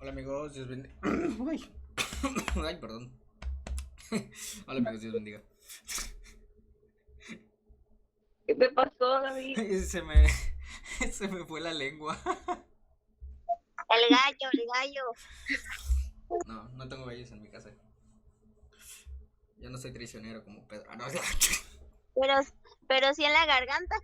Hola amigos, Dios bendiga. Uy. Ay, perdón. Hola amigos, Dios bendiga. ¿Qué te pasó, David? Se me, se me fue la lengua. El gallo. No, no tengo gallos en mi casa. Yo no soy traicionero como Pedro. Ah, no. Pero, pero sí en la garganta.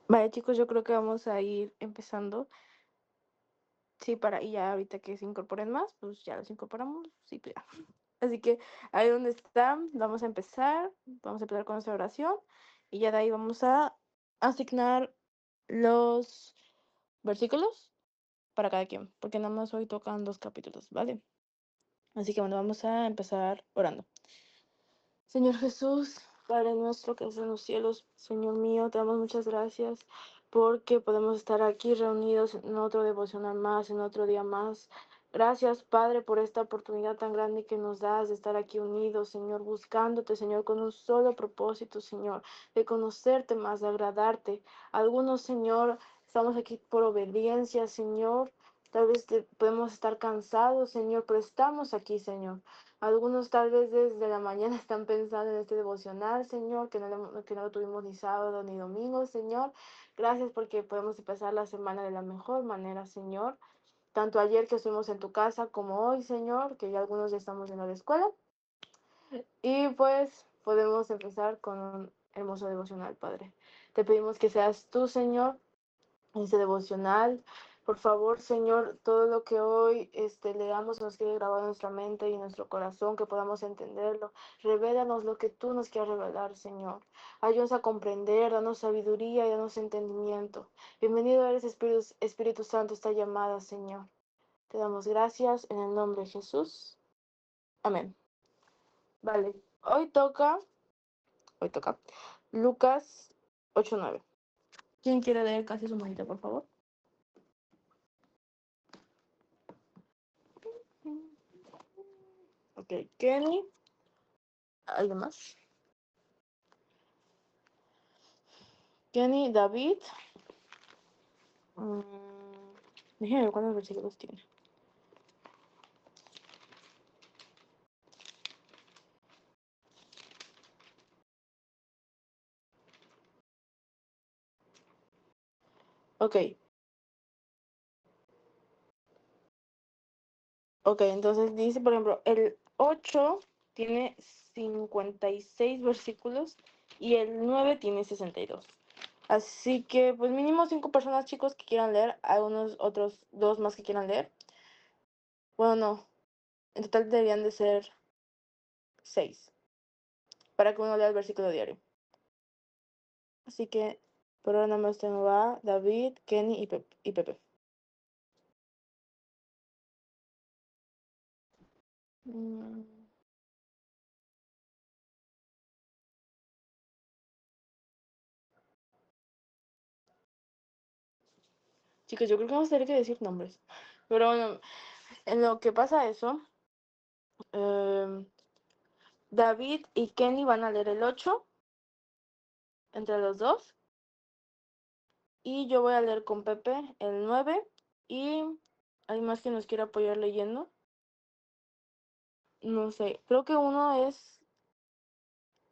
Vale, chicos, yo creo que vamos a ir empezando. Sí, y ya ahorita que se incorporen más, pues ya los incorporamos. Sí, pues ya. Así que ahí donde están, vamos a empezar. Vamos a empezar con nuestra oración. Y ya de ahí vamos a asignar los versículos para cada quien. Porque nada más hoy tocan 2 capítulos, ¿vale? Así que bueno, vamos a empezar orando. Señor Jesús, Padre nuestro que estás en los cielos, Señor mío, te damos muchas gracias porque podemos estar aquí reunidos en otro devocional más, en otro día más. Gracias, Padre, por esta oportunidad tan grande que nos das de estar aquí unidos, Señor, buscándote, Señor, con un solo propósito, Señor, de conocerte más, de agradarte. Algunos, Señor, estamos aquí por obediencia, Señor. Tal vez podemos estar cansados, Señor, pero estamos aquí, Señor. Algunos tal vez desde la mañana están pensando en este devocional, Señor, que no lo tuvimos ni sábado ni domingo, Señor. Gracias porque podemos empezar la semana de la mejor manera, Señor. Tanto ayer que estuvimos en tu casa como hoy, Señor, que ya algunos ya estamos en la escuela. Y pues podemos empezar con un hermoso devocional, Padre. Te pedimos que seas tú, Señor, ese devocional. Por favor, Señor, todo lo que hoy leamos nos quede grabado en nuestra mente y en nuestro corazón, que podamos entenderlo. Revélanos lo que tú nos quieras revelar, Señor. Ayúdanos a comprender, danos sabiduría y danos entendimiento. Bienvenido eres, Espíritu Santo, esta llamada, Señor. Te damos gracias en el nombre de Jesús. Amén. Vale, hoy toca Lucas 8:9. ¿Quién quiere leer casi su manita, por favor? Ok, Kenny. ¿Alguien más? Kenny, David. Déjenme ver cuántos versículos tiene. Ok. Ok, entonces dice, por ejemplo, el 8 tiene 56 versículos y el 9 tiene 62. Así que, pues mínimo 5 personas, chicos, que quieran leer. Hay unos otros 2 más que quieran leer. Bueno, no. En total deberían de ser 6. Para que uno lea el versículo diario. Así que, por ahora nada más tengo a David, Kenny y Pepe. Chicos, yo creo que vamos a tener que decir nombres. Pero bueno, en lo que pasa eso, David y Kenny van a leer el 8 entre los dos. Y yo voy a leer con Pepe el 9. Y hay más que nos quiera apoyar leyendo. No sé, creo que uno es...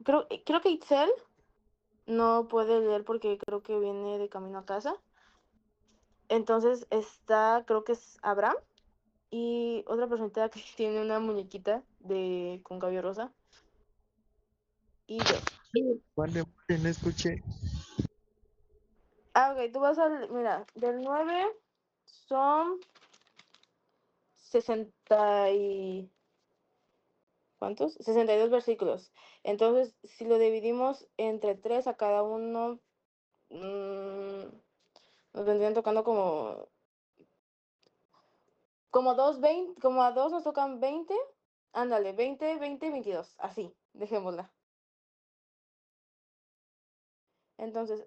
Creo que Itzel no puede leer porque creo que viene de camino a casa. Entonces creo que es Abraham. Y otra personita que tiene una muñequita con cabello rosa. Y yo. Vale, no escuché. Ok, tú vas mira, del 9 son 60 y... ¿Cuántos? 62 versículos. Entonces, si lo dividimos entre 3 a cada uno, nos vendrían tocando como 20, como a 2 nos tocan 20. Ándale, 20, 20, 22. Así, dejémosla. Entonces,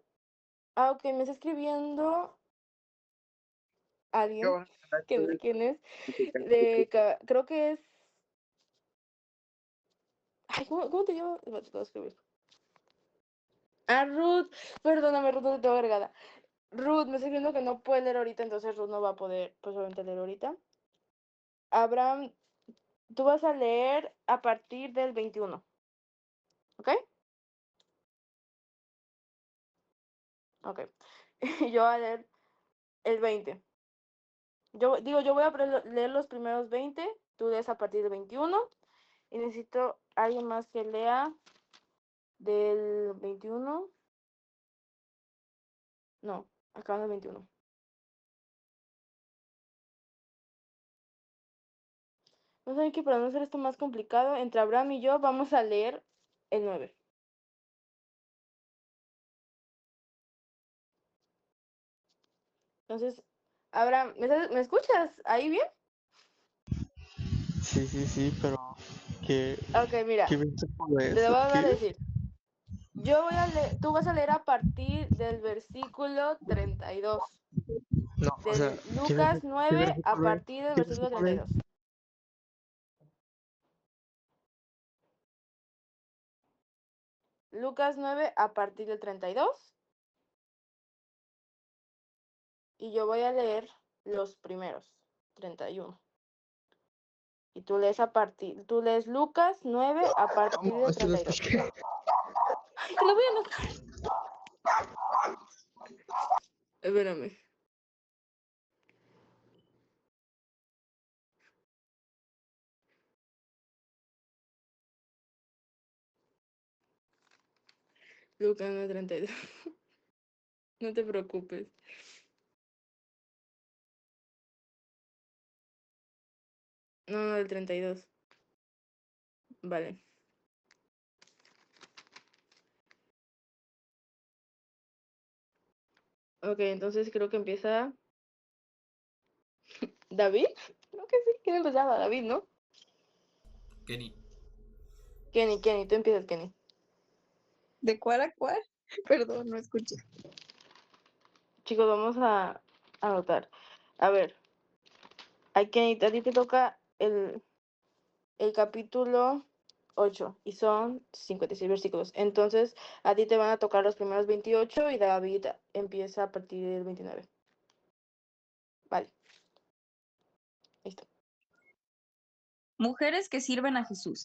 ok, me está escribiendo alguien, que no sé quién es, creo que es... Ay, ¿cómo te llamo? Te puedo escribir. Ruth, perdóname, Ruth, no te tengo agregada. Ruth, me está escribiendo que no puede leer ahorita, entonces Ruth no va a poder, pues obviamente, leer ahorita. Abraham, tú vas a leer a partir del 21, ¿ok? Ok. Yo voy a leer el 20. Yo voy a leer los primeros 20, tú lees a partir del 21, y necesito alguien más que lea del 21. No, acá en el 21. No sé qué, para no hacer esto más complicado, entre Abraham y yo vamos a leer el 9. Entonces, Abraham, ¿me escuchas ahí bien? Sí, pero ¿qué, Ok, mira, qué versículo te es lo o voy a qué? decir. Yo voy a leer, tú vas a leer a partir del versículo 32. No, o sea, Del ¿qué Lucas 9 a versículo es? partir del ¿Qué versículo versículo es? 32. Lucas 9 a partir del 32. Y yo voy a leer los primeros, 31. Y tú lees Lucas 9 a partir ¿Cómo? del Es que lo 32. escuché. Ay, te lo voy a anotar. Espérame. Lucas 9, 32. No te preocupes. No, del 32. Vale. Ok, entonces creo que empieza David. Creo que sí, ¿quién empezaba? David, ¿no? Kenny. Kenny, tú empiezas, Kenny. ¿De cuál a cuál? Perdón, no escuché. Chicos, vamos a anotar. A ver, Kenny, a ti te toca el capítulo 8 y son 56 versículos. Entonces, a ti te van a tocar los primeros 28 y David empieza a partir del 29. Vale. Listo. Mujeres que sirven a Jesús.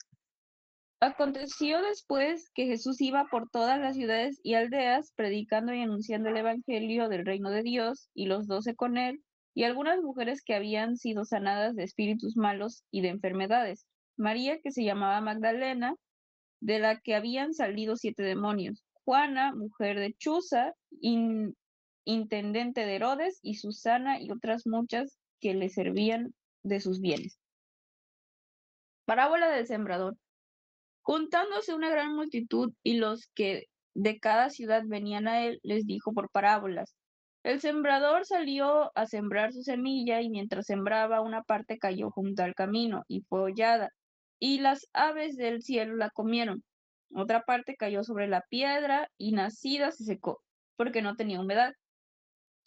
Aconteció después que Jesús iba por todas las ciudades y aldeas, predicando y anunciando el evangelio del reino de Dios, y los 12 con él, y algunas mujeres que habían sido sanadas de espíritus malos y de enfermedades. María, que se llamaba Magdalena, de la que habían salido 7 demonios. Juana, mujer de Chuza, intendente de Herodes, y Susana, y otras muchas que le servían de sus bienes. Parábola del sembrador. Juntándose una gran multitud y los que de cada ciudad venían a él, les dijo por parábolas. El sembrador salió a sembrar su semilla y mientras sembraba una parte cayó junto al camino y fue hollada, y las aves del cielo la comieron. Otra parte cayó sobre la piedra y nacida se secó, porque no tenía humedad.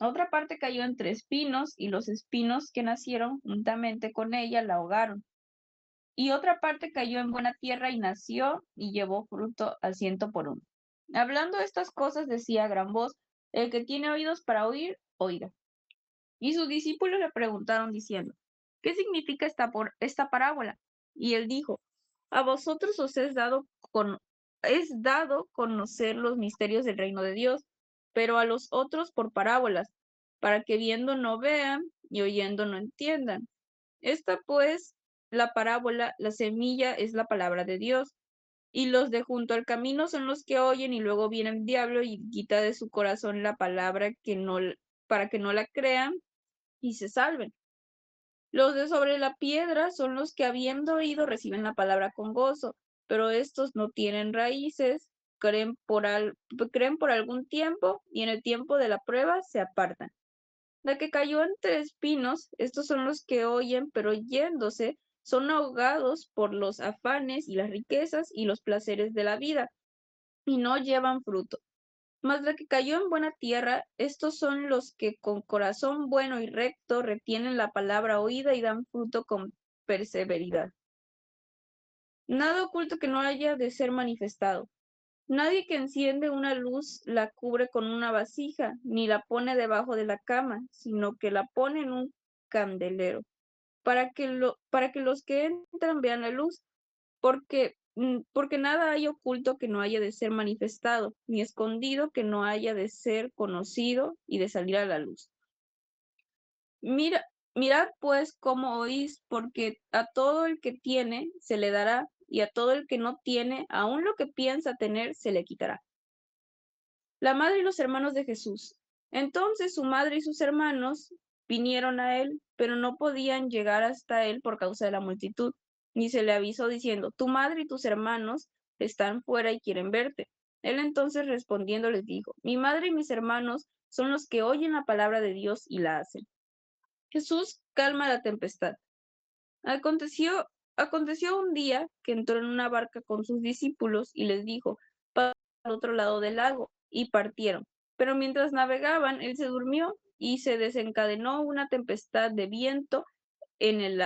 Otra parte cayó entre espinos y los espinos que nacieron juntamente con ella la ahogaron. Y otra parte cayó en buena tierra y nació y llevó fruto al 100 por 1. Hablando estas cosas decía a gran voz, el que tiene oídos para oír, oiga. Y sus discípulos le preguntaron diciendo, ¿qué significa esta parábola? Y él dijo, a vosotros os es dado conocer los misterios del reino de Dios, pero a los otros por parábolas, para que viendo no vean y oyendo no entiendan. Esta pues, la parábola, la semilla es la palabra de Dios, y los de junto al camino son los que oyen y luego viene el diablo y quita de su corazón la palabra para que no la crean y se salven. Los de sobre la piedra son los que habiendo oído reciben la palabra con gozo, pero estos no tienen raíces, creen por algún tiempo y en el tiempo de la prueba se apartan. La que cayó entre espinos, estos son los que oyen, pero yéndose, son ahogados por los afanes y las riquezas y los placeres de la vida, y no llevan fruto. Mas la que cayó en buena tierra, estos son los que con corazón bueno y recto retienen la palabra oída y dan fruto con perseveridad. Nada oculto que no haya de ser manifestado. Nadie que enciende una luz la cubre con una vasija, ni la pone debajo de la cama, sino que la pone en un candelero, para que los que entran vean la luz, porque nada hay oculto que no haya de ser manifestado, ni escondido que no haya de ser conocido y de salir a la luz. Mirad pues cómo oís, porque a todo el que tiene se le dará, y a todo el que no tiene, aun lo que piensa tener, se le quitará. La madre y los hermanos de Jesús. Entonces su madre y sus hermanos vinieron a él, pero no podían llegar hasta él por causa de la multitud. Y se le avisó diciendo, tu madre y tus hermanos están fuera y quieren verte. Él entonces respondiendo les dijo, mi madre y mis hermanos son los que oyen la palabra de Dios y la hacen. Jesús calma la tempestad. Aconteció un día que entró en una barca con sus discípulos y les dijo, otro lado del lago y partieron. Pero mientras navegaban, él se durmió y se desencadenó una tempestad de viento en el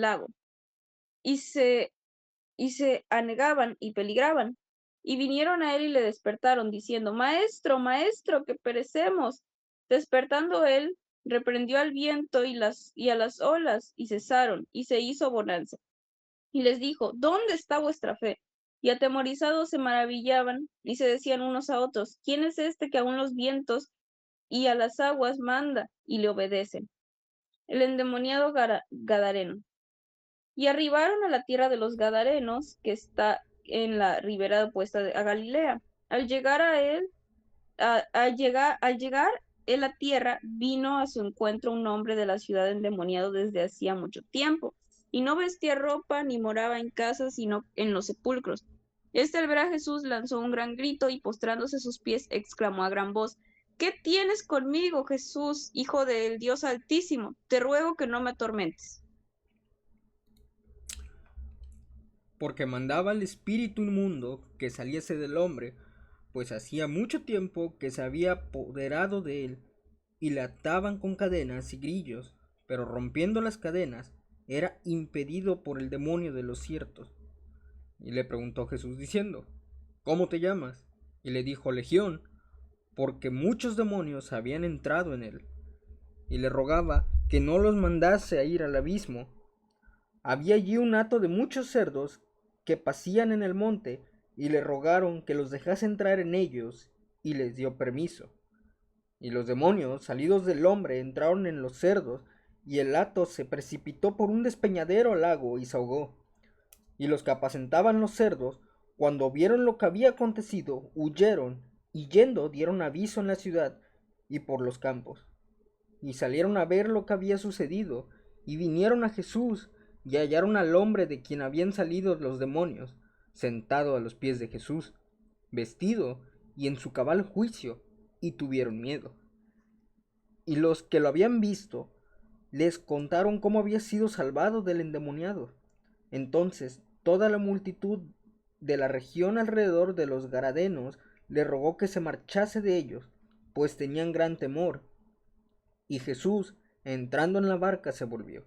lago y se anegaban y peligraban. Y vinieron a él y le despertaron, diciendo, Maestro, maestro, que perecemos. Despertando él, reprendió al viento y a las olas, y cesaron, y se hizo bonanza. Y les dijo, ¿dónde está vuestra fe? Y atemorizados se maravillaban, y se decían unos a otros, ¿quién es este que aun los vientos y a las aguas manda y le obedecen? El endemoniado Gadareno. Y arribaron a la tierra de los Gadarenos, que está en la ribera opuesta a Galilea. Al llegar en la tierra, vino a su encuentro un hombre de la ciudad endemoniado desde hacía mucho tiempo, y no vestía ropa ni moraba en casas, sino en los sepulcros. Al ver a Jesús, lanzó un gran grito y postrándose a sus pies, exclamó a gran voz, ¿Qué tienes conmigo, Jesús, Hijo del Dios Altísimo? Te ruego que no me atormentes. Porque mandaba al espíritu inmundo que saliese del hombre, pues hacía mucho tiempo que se había apoderado de él, y le ataban con cadenas y grillos, pero rompiendo las cadenas, era impedido por el demonio de los ciertos. Y le preguntó Jesús diciendo, ¿cómo te llamas? Y le dijo Legión, porque muchos demonios habían entrado en él. Y le rogaba que no los mandase a ir al abismo. Había allí un hato de muchos cerdos que pacían en el monte, y le rogaron que los dejase entrar en ellos, y les dio permiso. Y los demonios, salidos del hombre, entraron en los cerdos, y el hato se precipitó por un despeñadero al lago y se ahogó. Y los que apacentaban los cerdos, cuando vieron lo que había acontecido, huyeron, y yendo dieron aviso en la ciudad y por los campos. Y salieron a ver lo que había sucedido, y vinieron a Jesús, y hallaron al hombre de quien habían salido los demonios, sentado a los pies de Jesús, vestido y en su cabal juicio, y tuvieron miedo. Y los que lo habían visto, les contaron cómo había sido salvado del endemoniado. Entonces toda la multitud de la región alrededor de los Gadarenos le rogó que se marchase de ellos, pues tenían gran temor. Y Jesús, entrando en la barca, se volvió.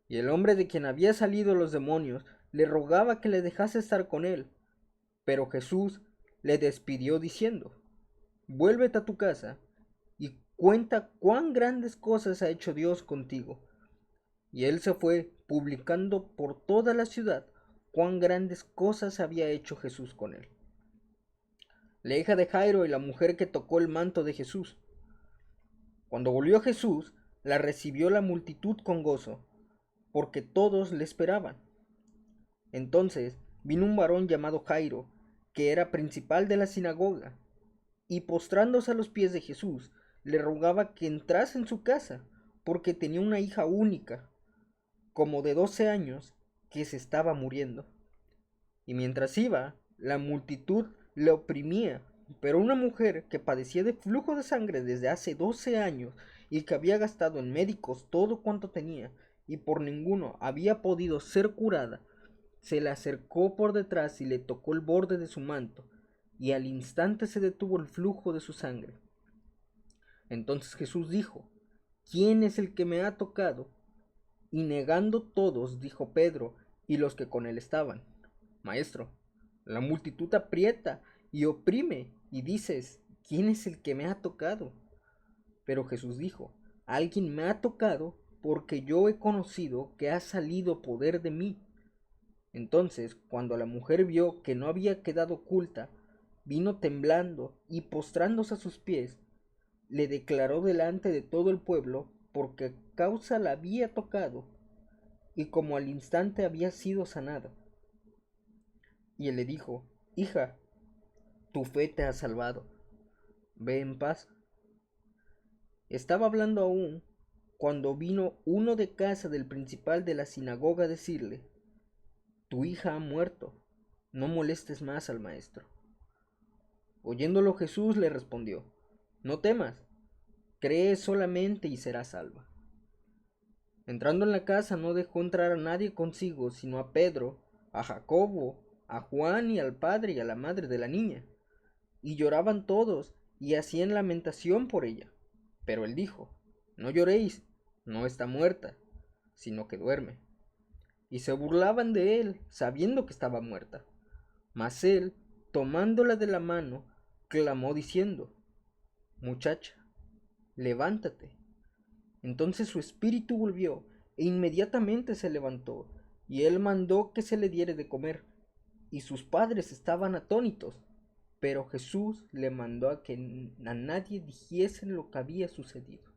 Y el hombre de quien había salido los demonios le rogaba que le dejase estar con él. Pero Jesús le despidió diciendo, vuélvete a tu casa y cuenta cuán grandes cosas ha hecho Dios contigo. Y él se fue, publicando por toda la ciudad cuán grandes cosas había hecho Jesús con él. La hija de Jairo y la mujer que tocó el manto de Jesús. Cuando volvió Jesús, la recibió la multitud con gozo, porque todos le esperaban. Entonces vino un varón llamado Jairo, que era principal de la sinagoga, y postrándose a los pies de Jesús, le rogaba que entrase en su casa, porque tenía una hija única, como de 12 años, que se estaba muriendo. Y mientras iba, la multitud le oprimía, pero una mujer que padecía de flujo de sangre desde hace 12 años y que había gastado en médicos todo cuanto tenía y por ninguno había podido ser curada, se le acercó por detrás y le tocó el borde de su manto, y al instante se detuvo el flujo de su sangre. Entonces Jesús dijo, ¿quién es el que me ha tocado? Y negando todos, dijo Pedro y los que con él estaban, Maestro, la multitud aprieta y oprime, y dices, ¿quién es el que me ha tocado? Pero Jesús dijo, alguien me ha tocado porque yo he conocido que ha salido poder de mí. Entonces, cuando la mujer vio que no había quedado oculta, vino temblando y postrándose a sus pies, le declaró delante de todo el pueblo por qué causa la había tocado y como al instante había sido sanada. Y él le dijo, hija, tu fe te ha salvado, ve en paz. Estaba hablando aún cuando vino uno de casa del principal de la sinagoga a decirle, tu hija ha muerto, no molestes más al maestro. Oyéndolo Jesús le respondió, no temas, cree solamente y serás salva. Entrando en la casa no dejó entrar a nadie consigo, sino a Pedro, a Jacobo a Juan y al padre y a la madre de la niña, y lloraban todos y hacían lamentación por ella. Pero él dijo, no lloréis, no está muerta, sino que duerme. Y se burlaban de él, sabiendo que estaba muerta. Mas él, tomándola de la mano, clamó diciendo, muchacha, levántate. Entonces su espíritu volvió, e inmediatamente se levantó, y él mandó que se le diere de comer. Y sus padres estaban atónitos, pero Jesús le mandó a que a nadie dijesen lo que había sucedido.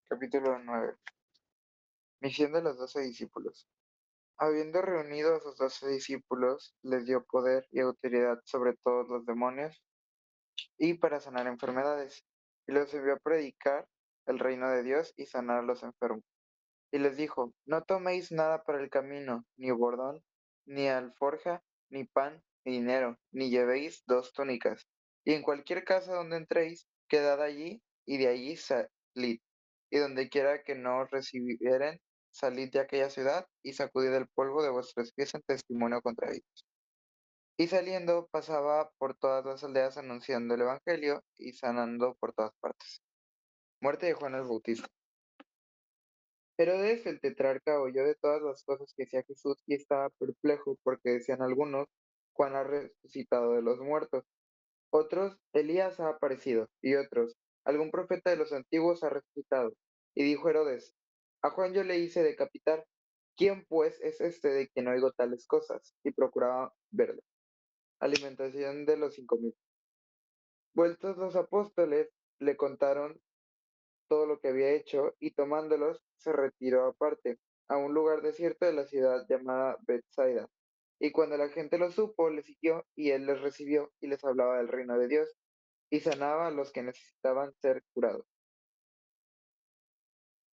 Capítulo 9. Misión de los 12 discípulos. Habiendo reunido a sus 12 discípulos, les dio poder y autoridad sobre todos los demonios y para sanar enfermedades, y los envió a predicar el reino de Dios y sanar a los enfermos. Y les dijo, no toméis nada para el camino, ni bordón, ni alforja, ni pan, ni dinero, ni llevéis 2 túnicas. Y en cualquier casa donde entréis, quedad allí, y de allí salid. Y donde quiera que no os recibieren, salid de aquella ciudad, y sacudid el polvo de vuestros pies en testimonio contra ellos. Y saliendo, pasaba por todas las aldeas anunciando el evangelio y sanando por todas partes. Muerte de Juan el Bautista. Herodes el tetrarca oyó de todas las cosas que hacía Jesús y estaba perplejo porque decían algunos, Juan ha resucitado de los muertos, otros, Elías ha aparecido, y otros, algún profeta de los antiguos ha resucitado. Y dijo Herodes, a Juan yo le hice decapitar, ¿quién pues es este de quien oigo tales cosas? Y procuraba verlo. Alimentación de los 5000. Vueltos los apóstoles, le contaron todo lo que había hecho, y tomándolos, se retiró aparte, a un lugar desierto de la ciudad llamada Bethsaida. Y cuando la gente lo supo, le siguió, y él les recibió, y les hablaba del reino de Dios, y sanaba a los que necesitaban ser curados.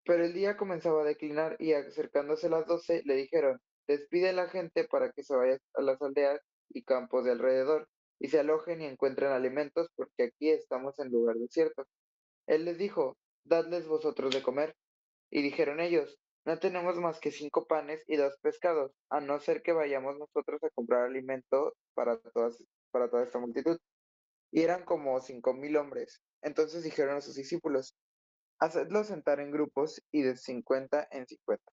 Pero el día comenzaba a declinar, y acercándose las 12, le dijeron, despide a la gente para que se vaya a las aldeas y campos de alrededor, y se alojen y encuentren alimentos, porque aquí estamos en lugar desierto. Él les dijo, dadles vosotros de comer. Y dijeron ellos, no tenemos más que 5 panes y 2 pescados, a no ser que vayamos nosotros a comprar alimento para toda esta multitud. Y eran como 5000 hombres. Entonces dijeron a sus discípulos, hacedlos sentar en grupos y de 50 en 50.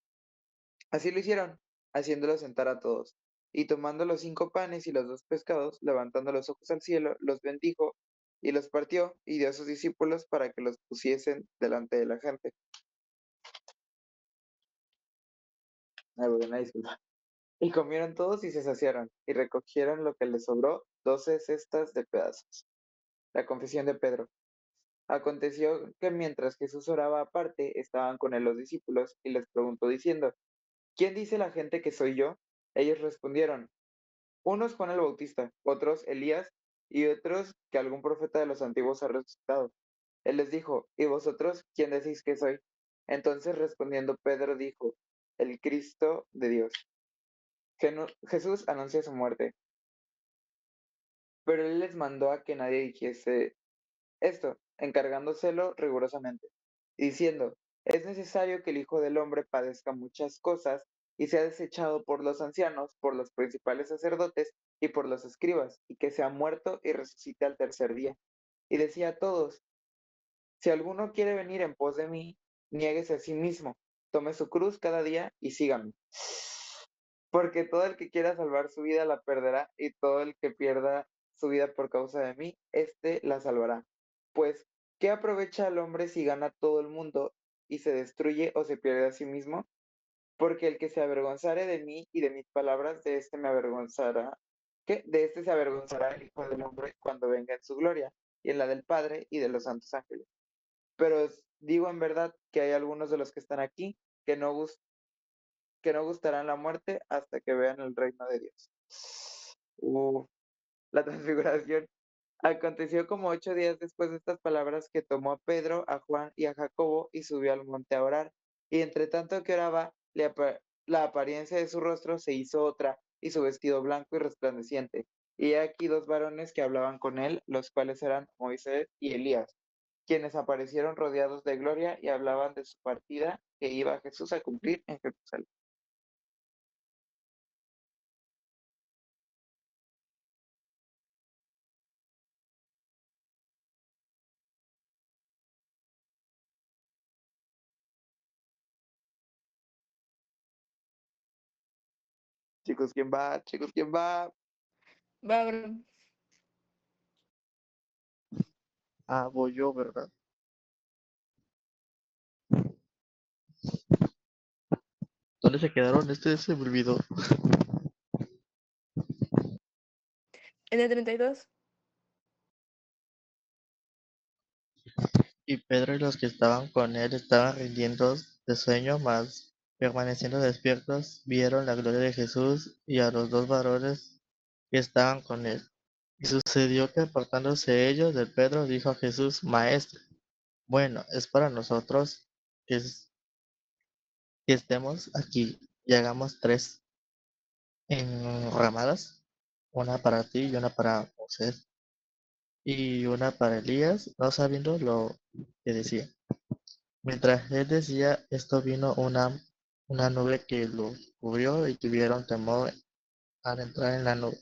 Así lo hicieron, haciéndolos sentar a todos. Y tomando los 5 panes y los 2 pescados, levantando los ojos al cielo, los bendijo y los partió y dio a sus discípulos para que los pusiesen delante de la gente. Ay, una disculpa. Y comieron todos y se saciaron, y recogieron lo que les sobró, 12 cestas de pedazos. La confesión de Pedro. Aconteció que mientras Jesús oraba aparte, estaban con él los discípulos, y les preguntó diciendo, ¿quién dice la gente que soy yo? Ellos respondieron, unos Juan el Bautista, otros Elías, y otros que algún profeta de los antiguos ha resucitado. Él les dijo, ¿y vosotros quién decís que soy? Entonces respondiendo Pedro dijo, el Cristo de Dios. Jesús anuncia su muerte, pero él les mandó a que nadie dijese esto, encargándoselo rigurosamente, y diciendo, es necesario que el Hijo del Hombre padezca muchas cosas y sea desechado por los ancianos, por los principales sacerdotes y por los escribas, y que sea muerto y resucite al tercer día. Y decía a todos, si alguno quiere venir en pos de mí, niéguese a sí mismo, tome su cruz cada día y sígame. Porque todo el que quiera salvar su vida la perderá, y todo el que pierda su vida por causa de mí, éste la salvará. Pues, ¿qué aprovecha el hombre si gana todo el mundo y se destruye o se pierde a sí mismo? Porque el que se avergonzare de mí y de mis palabras, de este me avergonzará. ¿Qué? De este se avergonzará el Hijo del Hombre cuando venga en su gloria, y en la del Padre y de los santos ángeles. Pero os digo en verdad que hay algunos de los que están aquí que no gustarán la muerte hasta que vean el reino de Dios. La transfiguración. Aconteció como 8 días después de estas palabras que tomó a Pedro, a Juan y a Jacobo y subió al monte a orar. Y entre tanto que oraba, la apariencia de su rostro se hizo otra, y su vestido blanco y resplandeciente. Y he aquí 2 varones que hablaban con él, los cuales eran Moisés y Elías, quienes aparecieron rodeados de gloria y hablaban de su partida que iba Jesús a cumplir en Jerusalén. Chicos, ¿quién va? Chicos, ¿quién va? Va, bro. Ah, voy yo, ¿verdad? ¿Dónde se quedaron? Este se me olvidó. En el 32. Y Pedro y los que estaban con él estaban rindiendo de sueño, mas permaneciendo despiertos, vieron la gloria de Jesús y a los dos varones que estaban con él. Y sucedió que apartándose ellos de Pedro, dijo a Jesús: Maestro, bueno, es para nosotros que, que estemos aquí y hagamos tres enramadas, una para ti y una para Moisés y una para Elías, no sabiendo lo que decía. Mientras él decía esto, vino una nube que los cubrió y tuvieron temor al entrar en la nube.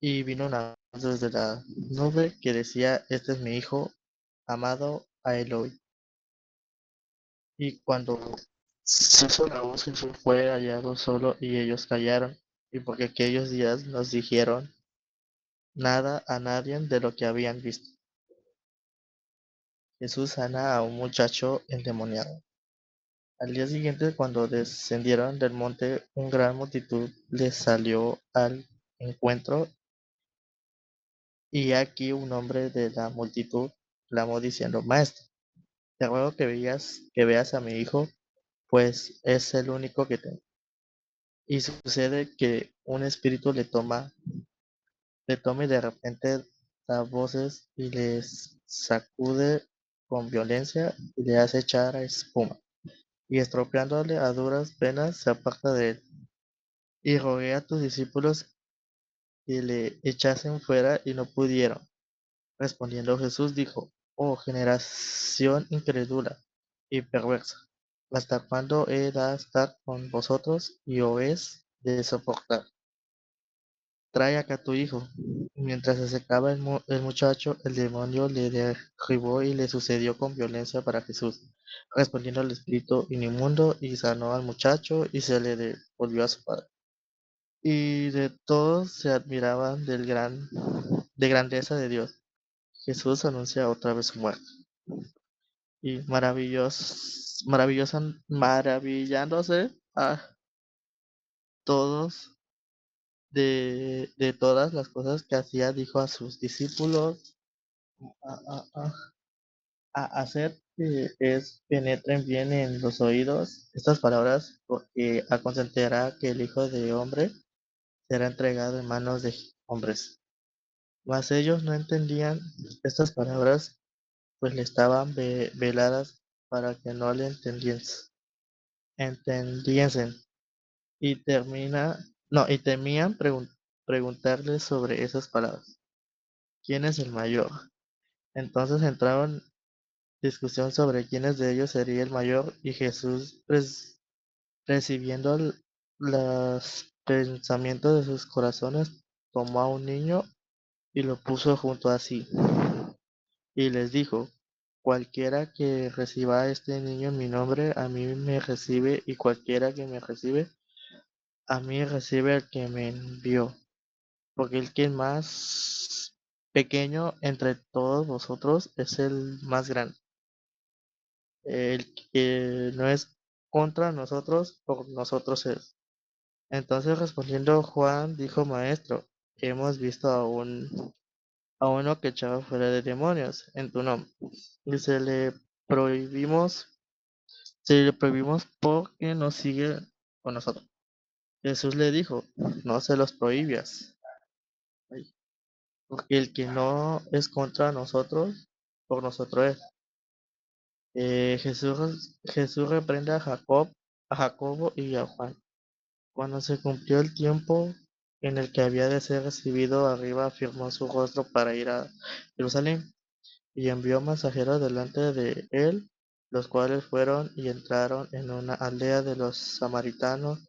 Y vino una voz desde la nube que decía: Este es mi hijo amado, a él oíd. Y cuando se hizo la voz, Jesús fue hallado solo y ellos callaron. Y porque aquellos días nos dijeron nada a nadie de lo que habían visto. Jesús sana a un muchacho endemoniado. Al día siguiente, cuando descendieron del monte, una gran multitud les salió al encuentro, y aquí un hombre de la multitud clamó diciendo: Maestro, te ruego que veas a mi hijo, pues es el único que tengo. Y sucede que un espíritu le toma y de repente da voces y les sacude con violencia y le hace echar a espuma. Y estropeándole a duras penas se aparta de él. Y rogué a tus discípulos que le echasen fuera y no pudieron. Respondiendo Jesús dijo: Oh generación incrédula y perversa, ¿hasta cuándo he de estar con vosotros y os es de soportar? Trae acá tu hijo. Y mientras se secaba el muchacho, el demonio le derribó y le sucedió con violencia para Jesús. Respondiendo el espíritu inmundo, y sanó al muchacho y se le devolvió a su padre. Y de todos se admiraban de grandeza de Dios. Jesús anuncia otra vez su muerte. Y maravillándose a todos de todas las cosas que hacía, dijo a sus discípulos: a, a- a- a hacer que les penetren bien en los oídos estas palabras, porque acontecerá que el Hijo de Hombre será entregado en manos de hombres. Mas ellos no entendían estas palabras, pues le estaban veladas para que no le entendiesen, y y temían preguntarle sobre esas palabras: ¿Quién es el mayor? Entonces entraron discusión sobre quién de ellos sería el mayor, y Jesús, recibiendo los pensamientos de sus corazones, tomó a un niño y lo puso junto a sí, y les dijo: Cualquiera que reciba a este niño en mi nombre, a mí me recibe, y cualquiera que me recibe, a mí recibe al que me envió. Porque el que es más pequeño entre todos vosotros es el más grande. El que no es contra nosotros, por nosotros es. Entonces respondiendo Juan dijo: Maestro, hemos visto a uno que echaba fuera de demonios en tu nombre, y prohibimos, se le prohibimos porque no sigue con nosotros. Jesús le dijo: No se los prohibas, porque el que no es contra nosotros, por nosotros es. Jesús reprende a Jacobo y a Juan. Cuando se cumplió el tiempo en el que había de ser recibido arriba, afirmó su rostro para ir a Jerusalén. y envió mensajeros delante de él, los cuales fueron y entraron en una aldea de los samaritanos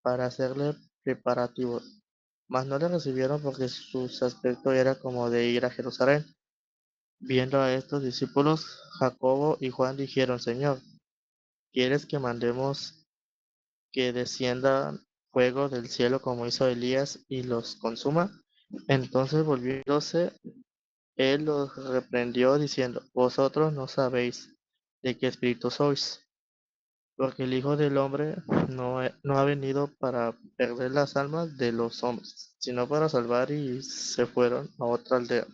para hacerle preparativos. Mas no le recibieron porque su aspecto era como de ir a Jerusalén. Viendo a estos discípulos, Jacobo y Juan dijeron: Señor, ¿quieres que mandemos que descienda fuego del cielo como hizo Elías y los consuma? Entonces volviéndose, él los reprendió diciendo: Vosotros no sabéis de qué espíritu sois, porque el Hijo del Hombre no ha venido para perder las almas de los hombres, sino para salvar. Y se fueron a otra aldea.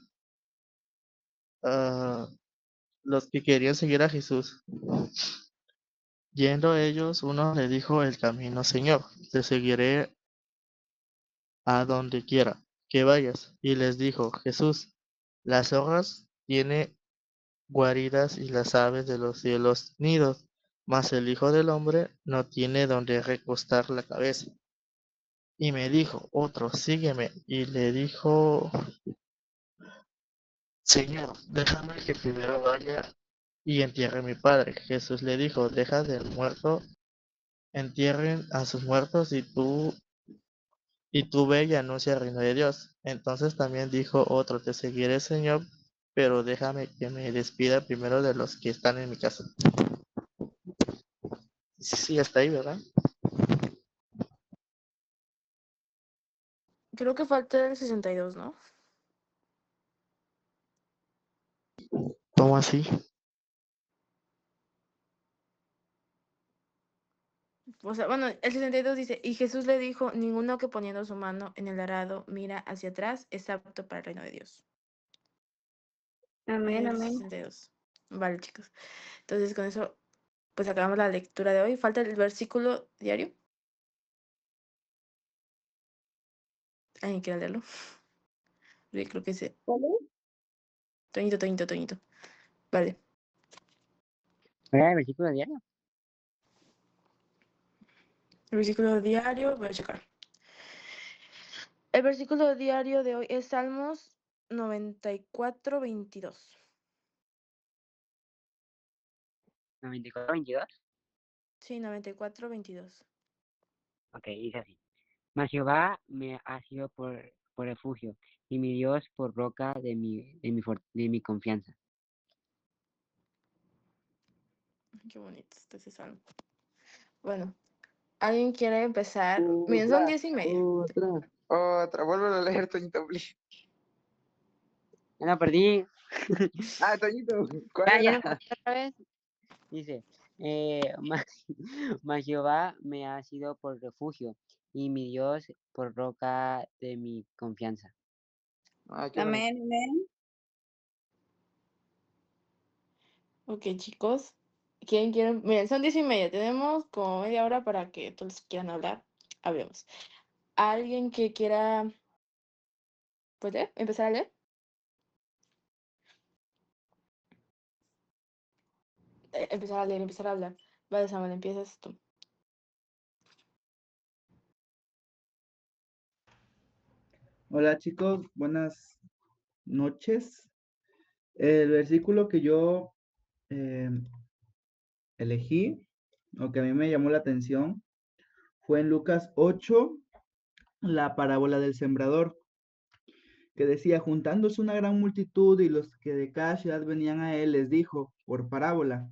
Ah, los que querían seguir a Jesús. Yendo ellos, uno le dijo: El camino, Señor, te seguiré a donde quiera que vayas. Y les dijo Jesús: Las zorras tienen guaridas y las aves de los cielos nidos, mas el Hijo del Hombre no tiene donde recostar la cabeza. Y me dijo otro: Sígueme. Y le dijo: Señor, déjame que primero vaya y entierre a mi padre. Jesús le dijo: Deja del muerto, entierren a sus muertos, y tú ve y anuncia el reino de Dios. Entonces también dijo otro: Te seguiré, Señor, pero déjame que me despida primero de los que están en mi casa. Sí, sí, hasta ahí, ¿verdad? Creo que falta el 62, ¿no? ¿Cómo así? O sea, bueno, el 62 dice, y Jesús le dijo, ninguno que poniendo su mano en el arado mira hacia atrás es apto para el reino de Dios. Amén, El amén. 62. Vale, chicos. Entonces, con eso, pues acabamos la lectura de hoy. Falta el versículo diario. ¿Alguien quiere leerlo? Yo creo que sí. ¿Cuál es? Toñito. Vale. ¿Era el versículo diario? El versículo diario, voy a checar. El versículo diario de hoy es Salmos 94:22. 94:22. Sí, 94:22. Ok, dice así. Mas Jehová me ha sido por refugio, y mi Dios por roca de mi confianza. Qué bonito está ese salmo. Bueno, ¿alguien quiere empezar? Miren, son Otra, 10:30. otra. Vuelvo a leer, Toñito, please. Ya la perdí. Ah, Toñito, ¿cuál Ya era? lo encontré otra vez. Dice, mas, mas Jehová me ha sido por refugio, y mi Dios por roca de mi confianza. Ay, qué bonito. Amén, amén. Ok, chicos. ¿Quién quiere? Miren, son 10:30. Tenemos como media hora para que todos quieran hablar. Hablemos. ¿Alguien que quiera, pues, leer? ¿Empezar a leer? Empezar a hablar. Vale, Samuel, empiezas tú. Hola chicos, buenas noches. El versículo que yo eh, elegí, o que a mí me llamó la atención, fue en Lucas 8, la parábola del sembrador, que decía: juntándose una gran multitud y los que de cada ciudad venían a él, les dijo por parábola: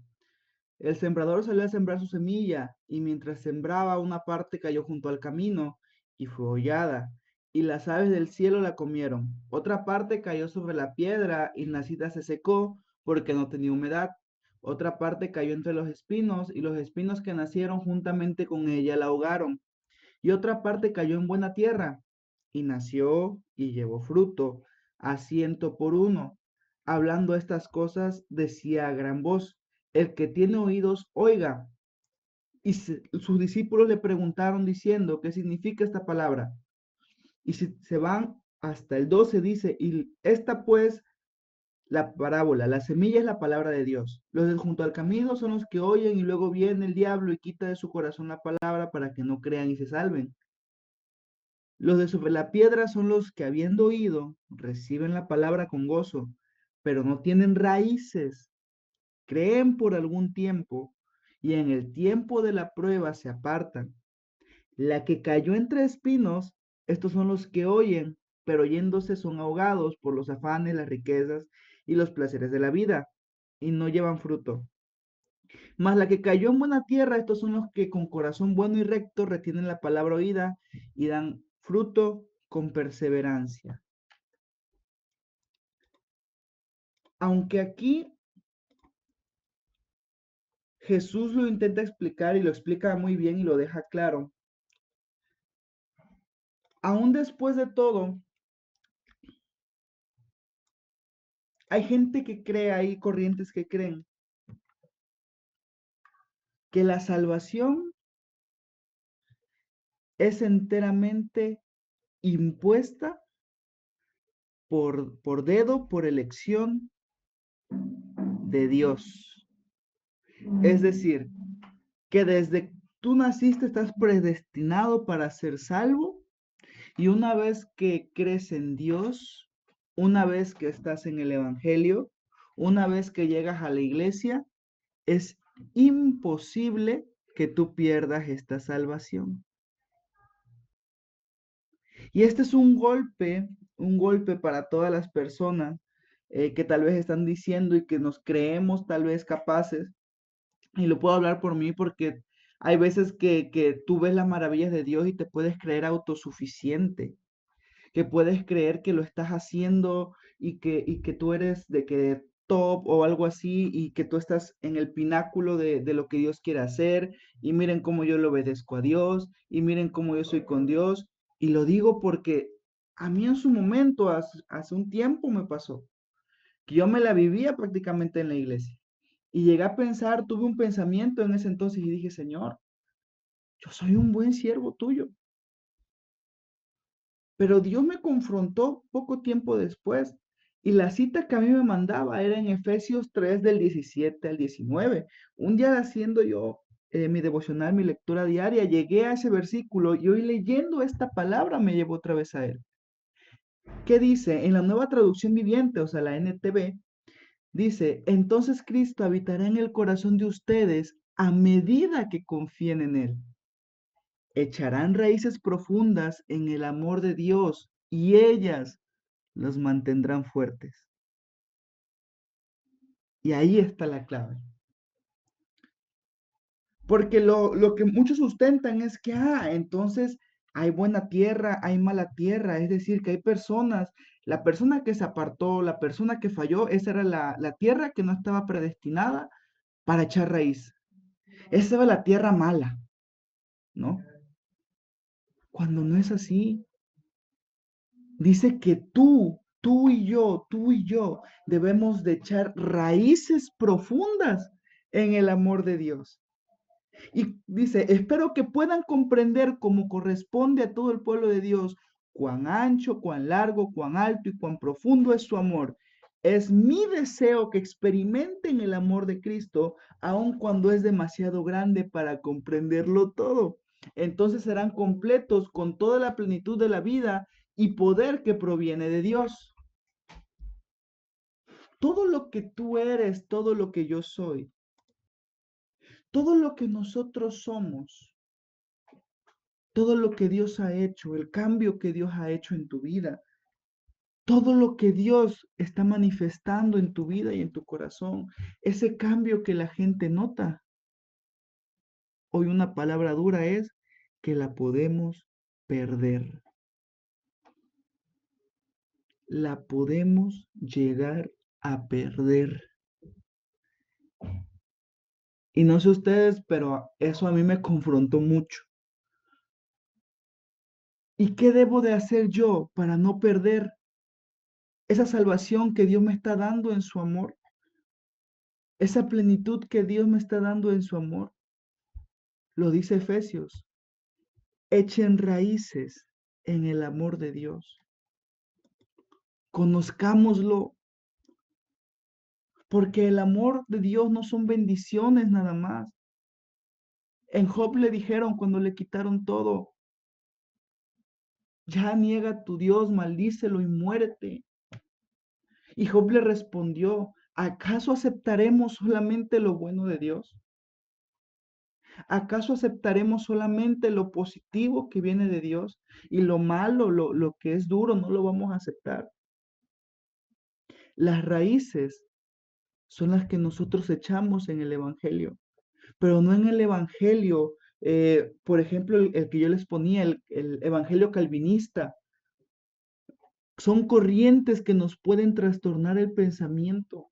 el sembrador salió a sembrar su semilla, y mientras sembraba, una parte cayó junto al camino y fue hollada, y las aves del cielo la comieron. Otra parte cayó sobre la piedra, y nacida se secó porque no tenía humedad. Otra parte cayó entre los espinos, y los espinos que nacieron juntamente con ella la ahogaron. Y otra parte cayó en buena tierra, y nació y llevó fruto, a 100 por 1. Hablando estas cosas, decía a gran voz: el que tiene oídos, oiga. Y sus discípulos le preguntaron diciendo: ¿qué significa esta palabra? Y si se van hasta el 12, dice: y esta pues la parábola, la semilla es la palabra de Dios. Los de junto al camino son los que oyen, y luego viene el diablo y quita de su corazón la palabra para que no crean y se salven. Los de sobre la piedra son los que, habiendo oído, reciben la palabra con gozo, pero no tienen raíces. Creen por algún tiempo y en el tiempo de la prueba se apartan. La que cayó entre espinos, estos son los que oyen, pero oyéndose son ahogados por los afanes, las riquezas y los placeres de la vida, y no llevan fruto. Mas la que cayó en buena tierra, estos son los que con corazón bueno y recto retienen la palabra oída y dan fruto con perseverancia. Aunque aquí Jesús lo intenta explicar y lo explica muy bien y lo deja claro, aún después de todo, hay gente que cree, hay corrientes que creen que la salvación es enteramente impuesta por dedo, por elección de Dios. Es decir, que desde tú naciste estás predestinado para ser salvo y una vez que crees en Dios, una vez que estás en el Evangelio, una vez que llegas a la iglesia, es imposible que tú pierdas esta salvación. Y este es un golpe para todas las personas que tal vez están diciendo y que nos creemos tal vez capaces. Y lo puedo hablar por mí porque hay veces que tú ves las maravillas de Dios y te puedes creer autosuficiente, que puedes creer que lo estás haciendo y que tú eres de que top o algo así y que tú estás en el pináculo de lo que Dios quiere hacer y miren cómo yo le obedezco a Dios y miren cómo yo soy con Dios y lo digo porque a mí en su momento, hace un tiempo me pasó, que yo me la vivía prácticamente en la iglesia y llegué a pensar, tuve un pensamiento en ese entonces y dije, Señor, yo soy un buen siervo tuyo. Pero Dios me confrontó poco tiempo después y la cita que a mí me mandaba era en Efesios 3 del 17 al 19. Un día haciendo yo mi devocional, mi lectura diaria, llegué a ese versículo y hoy leyendo esta palabra me llevó otra vez a él. ¿Qué dice? En la nueva traducción viviente, o sea, la NTV, dice, entonces Cristo habitará en el corazón de ustedes a medida que confíen en él. Echarán raíces profundas en el amor de Dios y ellas los mantendrán fuertes. Y ahí está la clave. Porque lo que muchos sustentan es que, entonces hay buena tierra, hay mala tierra, es decir, que hay personas, la persona que se apartó, la persona que falló, esa era la tierra que no estaba predestinada para echar raíz. Esa era la tierra mala, ¿no? Cuando no es así. Dice que tú y yo debemos de echar raíces profundas en el amor de Dios. Y dice, espero que puedan comprender cómo corresponde a todo el pueblo de Dios, cuán ancho, cuán largo, cuán alto y cuán profundo es su amor. Es mi deseo que experimenten el amor de Cristo, aun cuando es demasiado grande para comprenderlo todo. Entonces serán completos con toda la plenitud de la vida y poder que proviene de Dios. Todo lo que tú eres, todo lo que yo soy, todo lo que nosotros somos, todo lo que Dios ha hecho, el cambio que Dios ha hecho en tu vida, todo lo que Dios está manifestando en tu vida y en tu corazón, ese cambio que la gente nota. Hoy una palabra dura es que la podemos perder. La podemos llegar a perder. Y no sé ustedes, pero eso a mí me confrontó mucho. ¿Y qué debo de hacer yo para no perder esa salvación que Dios me está dando en su amor? Esa plenitud que Dios me está dando en su amor. Lo dice Efesios. Echen raíces en el amor de Dios. Conozcámoslo. Porque el amor de Dios no son bendiciones nada más. En Job le dijeron cuando le quitaron todo, ya niega a tu Dios, maldícelo y muérete. Y Job le respondió, ¿acaso aceptaremos solamente lo bueno de Dios? ¿Acaso aceptaremos solamente lo positivo que viene de Dios y lo malo, lo que es duro, no lo vamos a aceptar? Las raíces son las que nosotros echamos en el Evangelio, pero no en el Evangelio, por ejemplo, el que yo les ponía, el Evangelio calvinista. Son corrientes que nos pueden trastornar el pensamiento.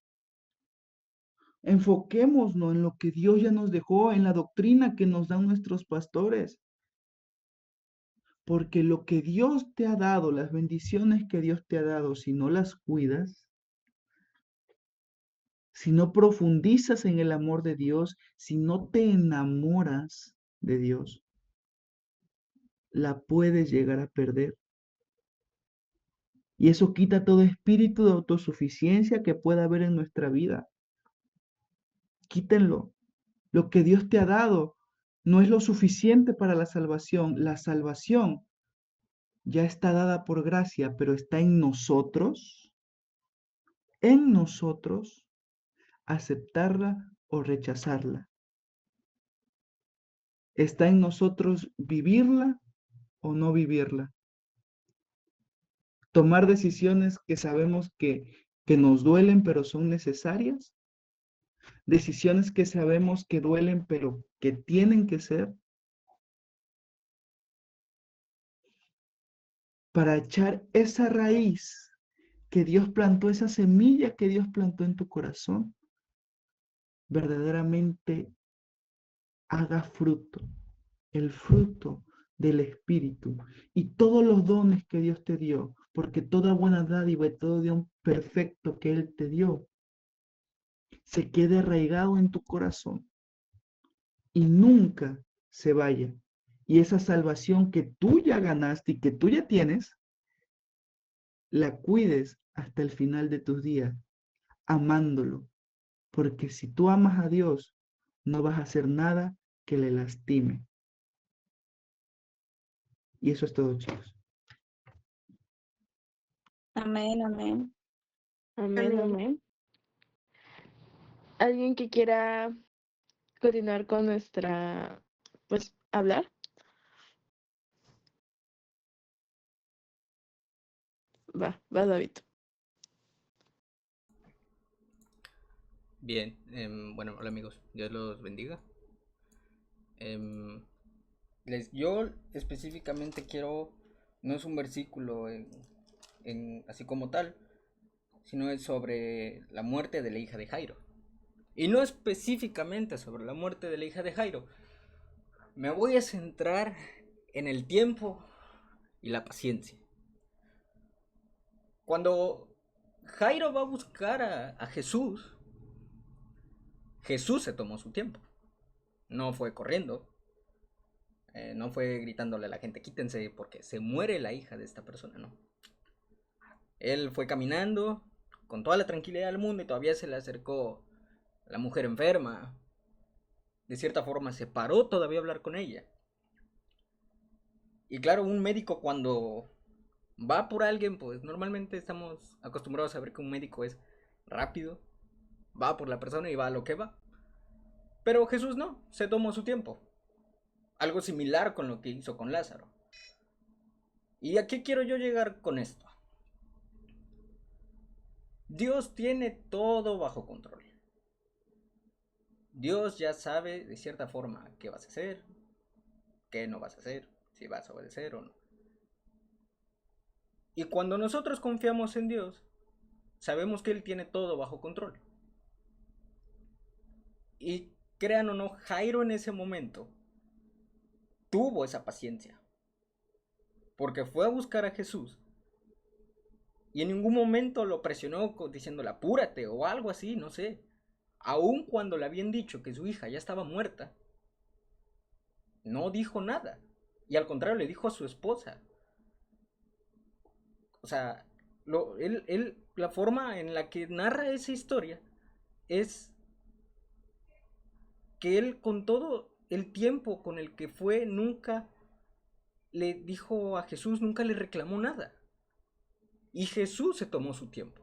Enfoquémonos en lo que Dios ya nos dejó, en la doctrina que nos dan nuestros pastores. Porque lo que Dios te ha dado, las bendiciones que Dios te ha dado, si no las cuidas, si no profundizas en el amor de Dios, si no te enamoras de Dios, la puedes llegar a perder. Y eso quita todo espíritu de autosuficiencia que pueda haber en nuestra vida. Quítenlo. Lo que Dios te ha dado no es lo suficiente para la salvación. La salvación ya está dada por gracia, pero está en nosotros, aceptarla o rechazarla. Está en nosotros vivirla o no vivirla. Tomar decisiones que sabemos que nos duelen, pero son necesarias. Decisiones que sabemos que duelen, pero que tienen que ser. Para echar esa raíz que Dios plantó, esa semilla que Dios plantó en tu corazón, verdaderamente haga fruto, el fruto del Espíritu y todos los dones que Dios te dio, porque toda buena dádiva y todo don perfecto que Él te dio, se quede arraigado en tu corazón y nunca se vaya. Y esa salvación que tú ya ganaste y que tú ya tienes, la cuides hasta el final de tus días, amándolo. Porque si tú amas a Dios, no vas a hacer nada que le lastime. Y eso es todo, chicos. Amén, amén. Amén, amén. ¿Alguien que quiera continuar con nuestra, pues, hablar? Va David. Bien, bueno, hola amigos, Dios los bendiga. Yo específicamente quiero, no es un versículo así como tal, sino es sobre la muerte de la hija de Jairo. Y no específicamente sobre la muerte de la hija de Jairo. Me voy a centrar en el tiempo y la paciencia. Cuando Jairo va a buscar a Jesús, Jesús se tomó su tiempo. No fue corriendo. No fue gritándole a la gente, quítense porque se muere la hija de esta persona, no. Él fue caminando con toda la tranquilidad del mundo y todavía se le acercó la mujer enferma. De cierta forma se paró todavía a hablar con ella. Y claro, un médico cuando va por alguien, pues normalmente estamos acostumbrados a ver que un médico es rápido, va por la persona y va a lo que va. Pero Jesús no, se tomó su tiempo. Algo similar con lo que hizo con Lázaro. ¿Y a qué quiero yo llegar con esto? Dios tiene todo bajo control. Dios ya sabe de cierta forma qué vas a hacer, qué no vas a hacer, si vas a obedecer o no. Y cuando nosotros confiamos en Dios, sabemos que Él tiene todo bajo control. Y crean o no, Jairo en ese momento tuvo esa paciencia. Porque fue a buscar a Jesús. Y en ningún momento lo presionó diciéndole apúrate o algo así, no sé. Aun cuando le habían dicho que su hija ya estaba muerta, no dijo nada. Y al contrario le dijo a su esposa. O sea, la forma en la que narra esa historia es que él con todo el tiempo con el que fue nunca le dijo a Jesús, nunca le reclamó nada. Y Jesús se tomó su tiempo.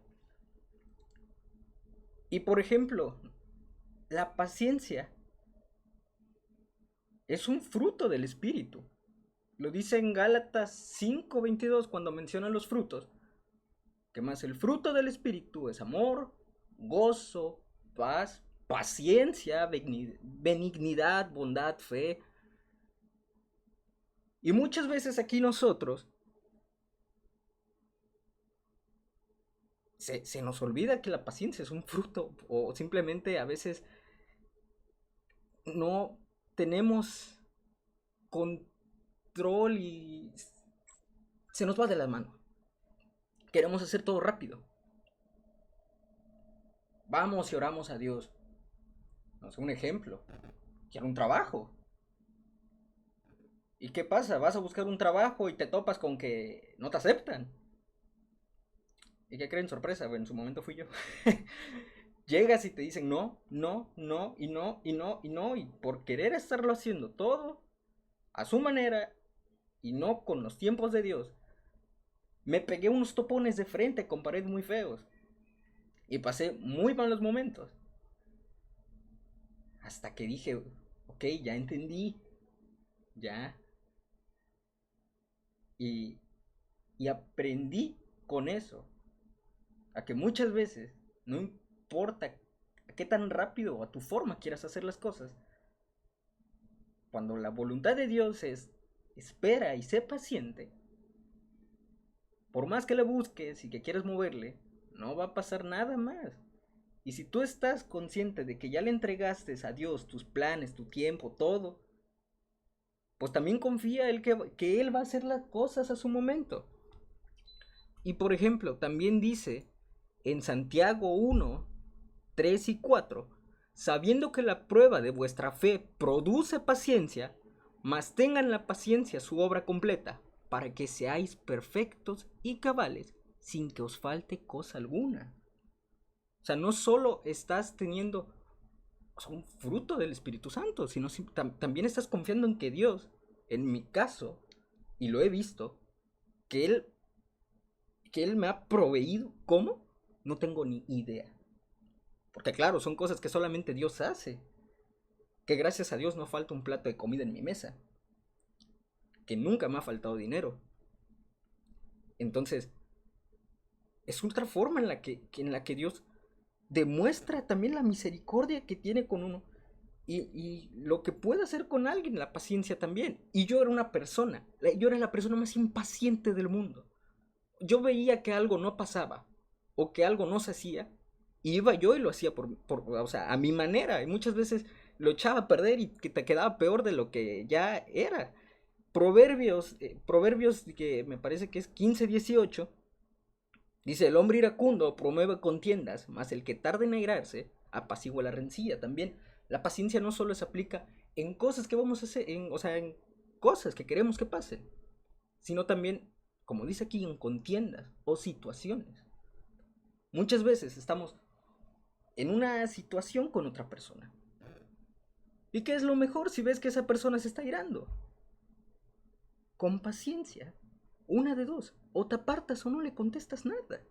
Y por ejemplo, la paciencia es un fruto del Espíritu. Lo dice en Gálatas 5:22 cuando menciona los frutos. Que más el fruto del Espíritu es amor, gozo, paz, paciencia, benignidad, bondad, fe. Y muchas veces aquí nosotros se nos olvida que la paciencia es un fruto, o simplemente a veces no tenemos control y se nos va de las manos. Queremos hacer todo rápido. Vamos y oramos a Dios. No sé, un ejemplo. Quiero un trabajo. ¿Y qué pasa? Vas a buscar un trabajo y te topas con que no te aceptan. ¿Y qué creen? Sorpresa, bueno, en su momento fui yo. Llegas y te dicen no, no, no, y no, y no, y no, y por querer estarlo haciendo todo a su manera y no con los tiempos de Dios, me pegué unos topones de frente con paredes muy feos y pasé muy malos momentos. Hasta que dije, ok, ya entendí, ya. Y aprendí con eso a que muchas veces no importa a qué tan rápido o a tu forma quieras hacer las cosas, cuando la voluntad de Dios es espera y sé paciente, por más que le busques y que quieras moverle, no va a pasar nada más. Y si tú estás consciente de que ya le entregaste a Dios tus planes, tu tiempo, todo, pues también confía en que Él va a hacer las cosas a su momento. Y por ejemplo, también dice en Santiago 1, 3 y 4, sabiendo que la prueba de vuestra fe produce paciencia, mas tengan la paciencia su obra completa, para que seáis perfectos y cabales, sin que os falte cosa alguna. O sea, no solo estás teniendo, o sea, un fruto del Espíritu Santo, sino también estás confiando en que Dios, en mi caso, y lo he visto, que Él me ha proveído. ¿Cómo? No tengo ni idea. Porque claro, son cosas que solamente Dios hace. Que gracias a Dios no falta un plato de comida en mi mesa. Que nunca me ha faltado dinero. Entonces, es otra forma en la que Dios demuestra también la misericordia que tiene con uno. Y lo que puede hacer con alguien, la paciencia también. Y yo era la persona más impaciente del mundo. Yo veía que algo no pasaba o que algo no se hacía, y iba yo y lo hacía o sea, a mi manera, y muchas veces lo echaba a perder y que te quedaba peor de lo que ya era. Proverbios que me parece que es 15:18, dice: el hombre iracundo promueve contiendas, mas el que tarda en airarse apacigua la rencilla. También la paciencia no solo se aplica en cosas que vamos a hacer, o sea, en cosas que queremos que pasen, sino también, como dice aquí, en contiendas o situaciones. Muchas veces estamos en una situación con otra persona. ¿Y qué es lo mejor si ves que esa persona se está airando? Con paciencia. Una de dos. O te apartas o no le contestas nada.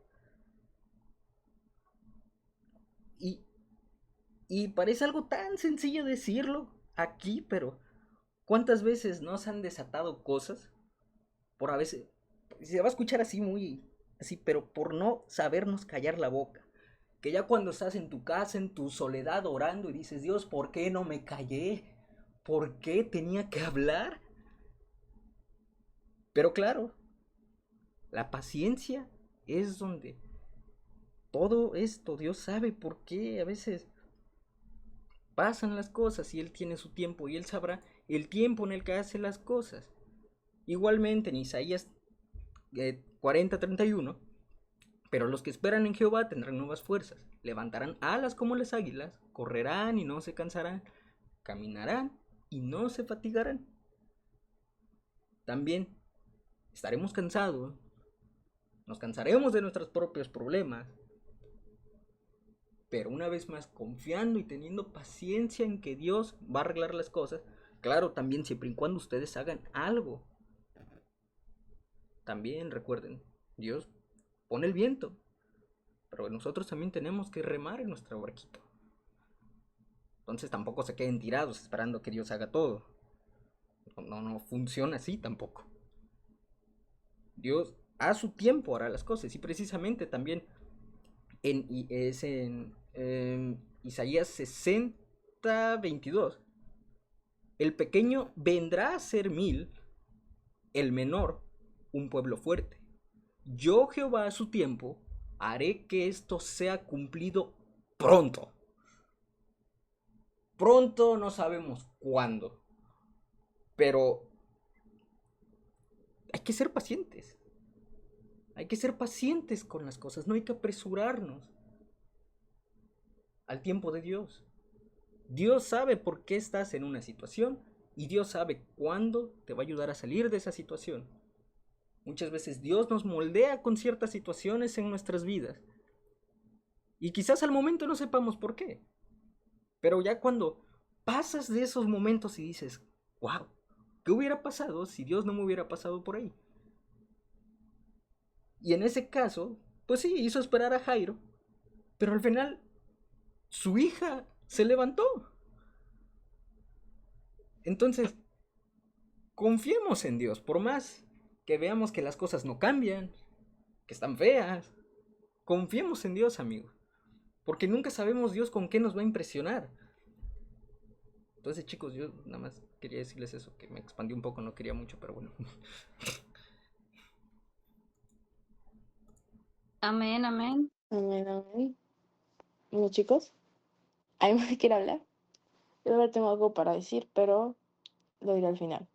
Y parece algo tan sencillo decirlo aquí, pero ¿cuántas veces nos han desatado cosas? Por a veces, se va a escuchar así muy, así, pero por no sabernos callar la boca. Que ya cuando estás en tu casa, en tu soledad, orando y dices: Dios, ¿por qué no me callé? ¿Por qué tenía que hablar? Pero claro, la paciencia es donde todo esto, Dios sabe por qué a veces pasan las cosas y Él tiene su tiempo y Él sabrá el tiempo en el que hace las cosas. Igualmente en Isaías 40:31, pero los que esperan en Jehová tendrán nuevas fuerzas, levantarán alas como las águilas, correrán y no se cansarán, caminarán y no se fatigarán. También estaremos cansados, nos cansaremos de nuestros propios problemas, pero una vez más confiando y teniendo paciencia en que Dios va a arreglar las cosas. Claro, también siempre y cuando ustedes hagan algo. También recuerden, Dios pone el viento, pero nosotros también tenemos que remar en nuestro barquito. Entonces tampoco se queden tirados esperando que Dios haga todo. No funciona así tampoco. Dios a su tiempo hará las cosas, y precisamente también en Isaías 60:22, el pequeño vendrá a ser 1000, el menor un pueblo fuerte. Yo, Jehová, a su tiempo haré que esto sea cumplido pronto. Pronto no sabemos cuándo, pero hay que ser pacientes. Hay que ser pacientes con las cosas, no hay que apresurarnos al tiempo de Dios. Dios sabe por qué estás en una situación y Dios sabe cuándo te va a ayudar a salir de esa situación. Muchas veces Dios nos moldea con ciertas situaciones en nuestras vidas y quizás al momento no sepamos por qué, pero ya cuando pasas de esos momentos y dices, wow, ¿qué hubiera pasado si Dios no me hubiera pasado por ahí? Y en ese caso, pues sí, hizo esperar a Jairo, pero al final su hija se levantó. Entonces, confiemos en Dios, por más que veamos que las cosas no cambian, que están feas. Confiemos en Dios, amigos, porque nunca sabemos Dios con qué nos va a impresionar. Entonces, chicos, yo nada más quería decirles eso, que me expandí un poco, no quería mucho, pero bueno. Amén, amén. Amén, amén. Bueno, chicos, ¿alguien más quiere hablar? Yo ahora tengo algo para decir, pero lo diré al final.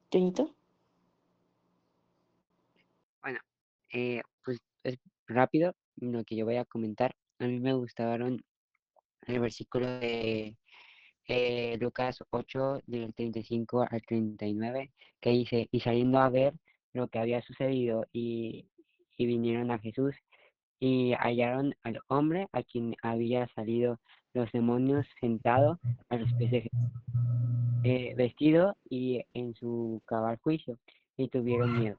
¿Toñito? Bueno, pues es rápido lo que yo voy a comentar. A mí me gustaron el versículo de Lucas 8, del 35 al 39, que dice, y saliendo a ver lo que había sucedido, y vinieron a Jesús, y hallaron al hombre a quien había salido los demonios sentado a los pies de Jesús, vestido y en su cabal juicio, y tuvieron miedo.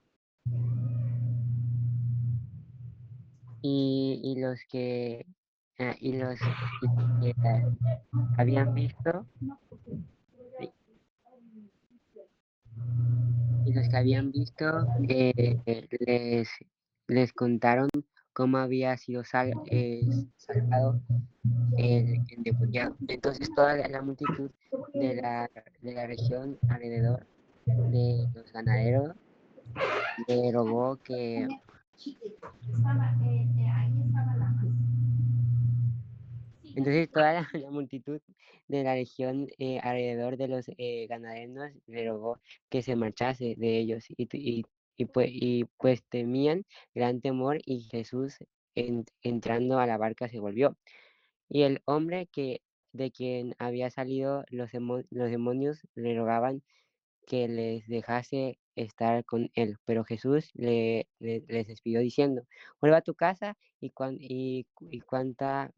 Y los que habían visto, sí, y los que habían visto les contaron cómo había sido salvado el endemoniado. Entonces toda la multitud de la región alrededor de los ganaderos le rogó que entonces toda la multitud de la región alrededor de los ganaderos le rogó que se marchase de ellos, y pues temían gran temor, y Jesús entrando a la barca se volvió. Y el hombre de quien había salido los demonios le rogaban que les dejase estar con él, pero Jesús les despidió diciendo, vuelva a tu casa,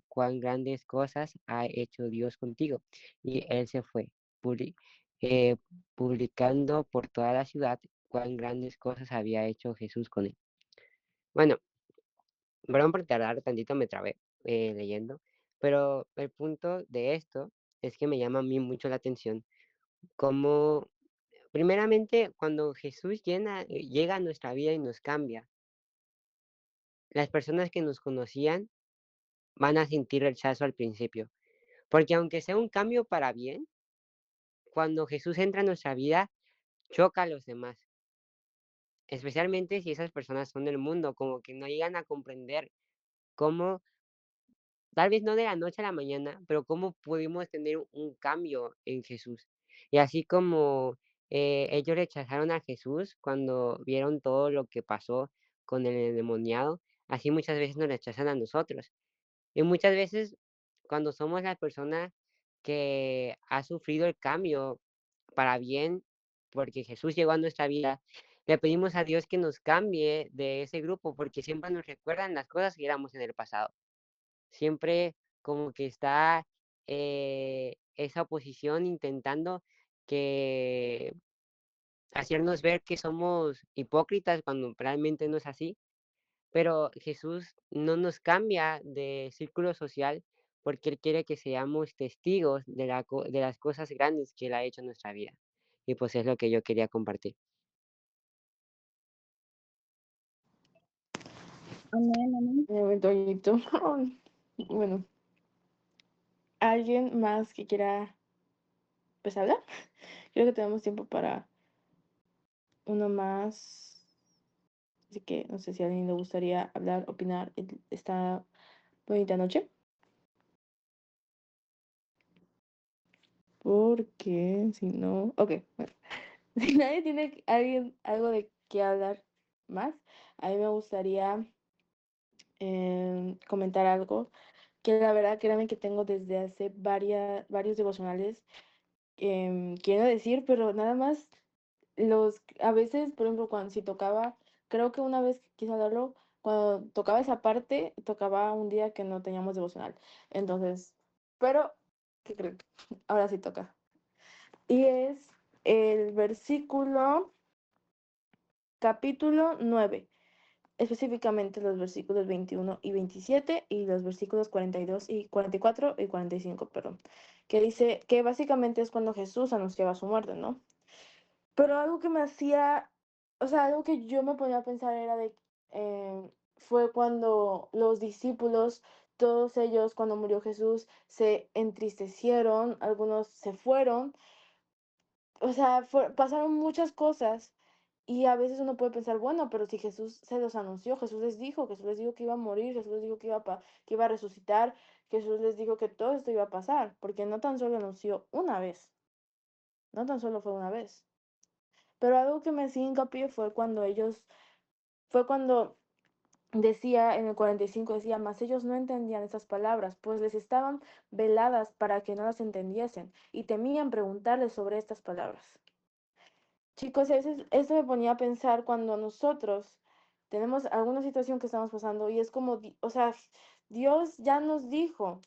cuán grandes cosas ha hecho Dios contigo. Y él se fue, eh, publicando por toda la ciudad cuán grandes cosas había hecho Jesús con él. Bueno, perdón por tardar tantito, me trabé leyendo, pero el punto de esto es que me llama a mí mucho la atención cómo, primeramente, cuando Jesús llega a nuestra vida y nos cambia, las personas que nos conocían van a sentir rechazo al principio, porque aunque sea un cambio para bien, cuando Jesús entra en nuestra vida, choca a los demás, especialmente si esas personas son del mundo, como que no llegan a comprender cómo, tal vez no de la noche a la mañana, pero cómo pudimos tener un cambio en Jesús. Y así como ellos rechazaron a Jesús cuando vieron todo lo que pasó con el endemoniado, así muchas veces nos rechazan a nosotros. Y muchas veces cuando somos la persona que ha sufrido el cambio para bien, porque Jesús llegó a nuestra vida, le pedimos a Dios que nos cambie de ese grupo, porque siempre nos recuerdan las cosas que éramos en el pasado. Siempre como que está esa oposición intentando que hacernos ver que somos hipócritas cuando realmente no es así. Pero Jesús no nos cambia de círculo social porque Él quiere que seamos testigos de las cosas grandes que Él ha hecho en nuestra vida. Y pues es lo que yo quería compartir. Amén, amén. Un momento, Toñito. Bueno, ¿alguien más que quiera pues hablar? Creo que tenemos tiempo para uno más. Así que no sé si a alguien le gustaría hablar, opinar esta bonita noche. Porque si no. Ok, bueno. Si nadie tiene algo de qué hablar más, a mí me gustaría comentar algo que la verdad créanme que tengo desde hace varios devocionales. Quiero decir, pero nada más a veces, por ejemplo, cuando si tocaba, creo que una vez quise hablarlo, cuando tocaba esa parte, tocaba un día que no teníamos devocional. Entonces, pero, ¿qué creen? Ahora sí toca. Y es el versículo, capítulo 9, específicamente los versículos 21 y 27 y los versículos 42 y 44 y 45, perdón, que dice que básicamente es cuando Jesús anunciaba su muerte, ¿no? Pero algo que me hacía, o sea, algo que yo me ponía a pensar era fue cuando los discípulos, todos ellos, cuando murió Jesús, se entristecieron, algunos se fueron, o sea, pasaron muchas cosas y a veces uno puede pensar, bueno, pero si Jesús se los anunció, Jesús les dijo que iba a morir, Jesús les dijo que iba a resucitar, Jesús les dijo que todo esto iba a pasar, porque no tan solo anunció una vez, no tan solo fue una vez. Pero algo que me hacía hincapié fue cuando decía en el 45, decía, mas ellos no entendían esas palabras, pues les estaban veladas para que no las entendiesen, y temían preguntarles sobre estas palabras. Chicos, a veces esto me ponía a pensar cuando nosotros tenemos alguna situación que estamos pasando y es como, o sea, Dios ya nos dijo,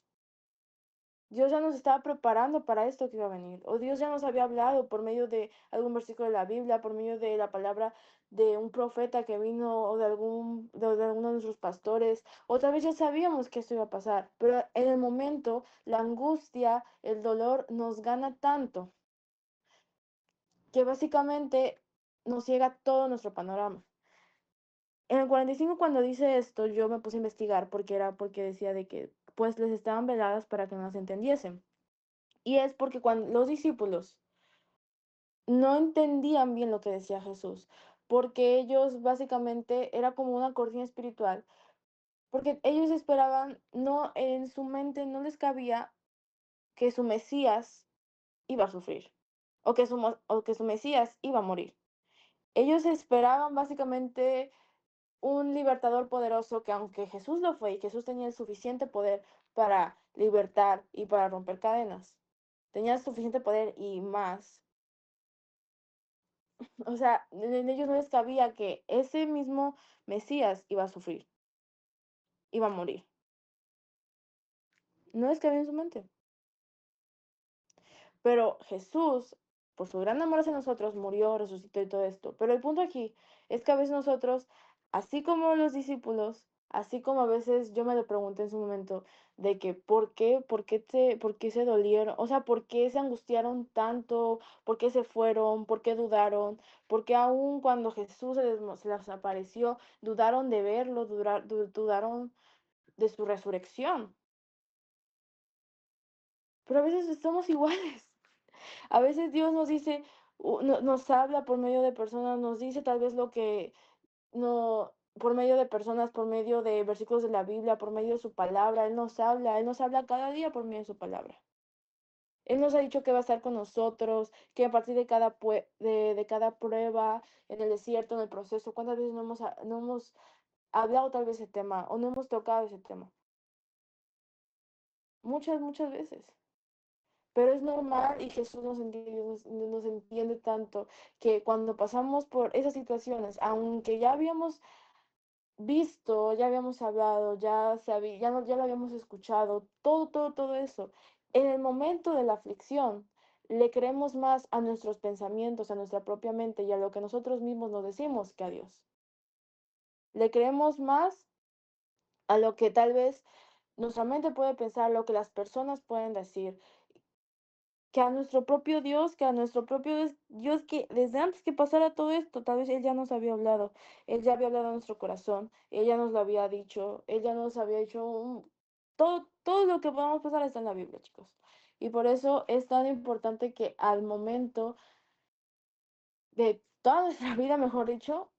Dios ya nos estaba preparando para esto que iba a venir. O Dios ya nos había hablado por medio de algún versículo de la Biblia, por medio de la palabra de un profeta que vino o de alguno de nuestros pastores. Otra vez ya sabíamos que esto iba a pasar, pero en el momento la angustia, el dolor nos gana tanto que básicamente nos ciega todo nuestro panorama. En el 45 cuando dice esto, yo me puse a investigar porque decía de que pues les estaban veladas para que no las entendiesen. Y es porque cuando los discípulos no entendían bien lo que decía Jesús, porque ellos básicamente era como una cortina espiritual, porque ellos esperaban, no en su mente no les cabía que su Mesías iba a sufrir o que su Mesías iba a morir. Ellos esperaban básicamente un libertador poderoso que aunque Jesús lo fue y Jesús tenía el suficiente poder para libertar y para romper cadenas, tenía suficiente poder y más. O sea, en ellos no les cabía que ese mismo Mesías iba a sufrir, iba a morir. No les cabía en su mente. Pero Jesús, por su gran amor hacia nosotros, murió, resucitó y todo esto. Pero el punto aquí es que a veces nosotros, así como los discípulos, así como a veces yo me lo pregunté en su momento, de que por qué se dolieron, o sea, por qué se angustiaron tanto, por qué se fueron, por qué dudaron, por qué aún cuando Jesús se les apareció, dudaron de verlo, dudaron de su resurrección. Pero a veces somos iguales. A veces Dios nos dice, nos habla por medio de personas, nos dice tal vez lo que no, por medio de personas, por medio de versículos de la Biblia, por medio de su palabra. Él nos habla cada día por medio de su palabra. Él nos ha dicho que va a estar con nosotros, que a partir de de cada prueba, en el desierto, en el proceso, ¿cuántas veces no hemos hablado tal vez ese tema o no hemos tocado ese tema? Muchas, muchas veces. Pero es normal y Jesús nos entiende tanto que cuando pasamos por esas situaciones, aunque ya habíamos visto, ya habíamos hablado, ya lo habíamos escuchado, todo eso, en el momento de la aflicción, le creemos más a nuestros pensamientos, a nuestra propia mente y a lo que nosotros mismos nos decimos que a Dios. Le creemos más a lo que tal vez nuestra mente puede pensar, lo que las personas pueden decir, que a nuestro propio Dios, que a nuestro propio Dios que desde antes que pasara todo esto, tal vez Él ya nos había hablado, Él ya había hablado a nuestro corazón, Él ya nos lo había dicho, Él ya nos había hecho todo lo que podamos pasar está en la Biblia, chicos. Y por eso es tan importante que al momento de toda nuestra vida, mejor dicho,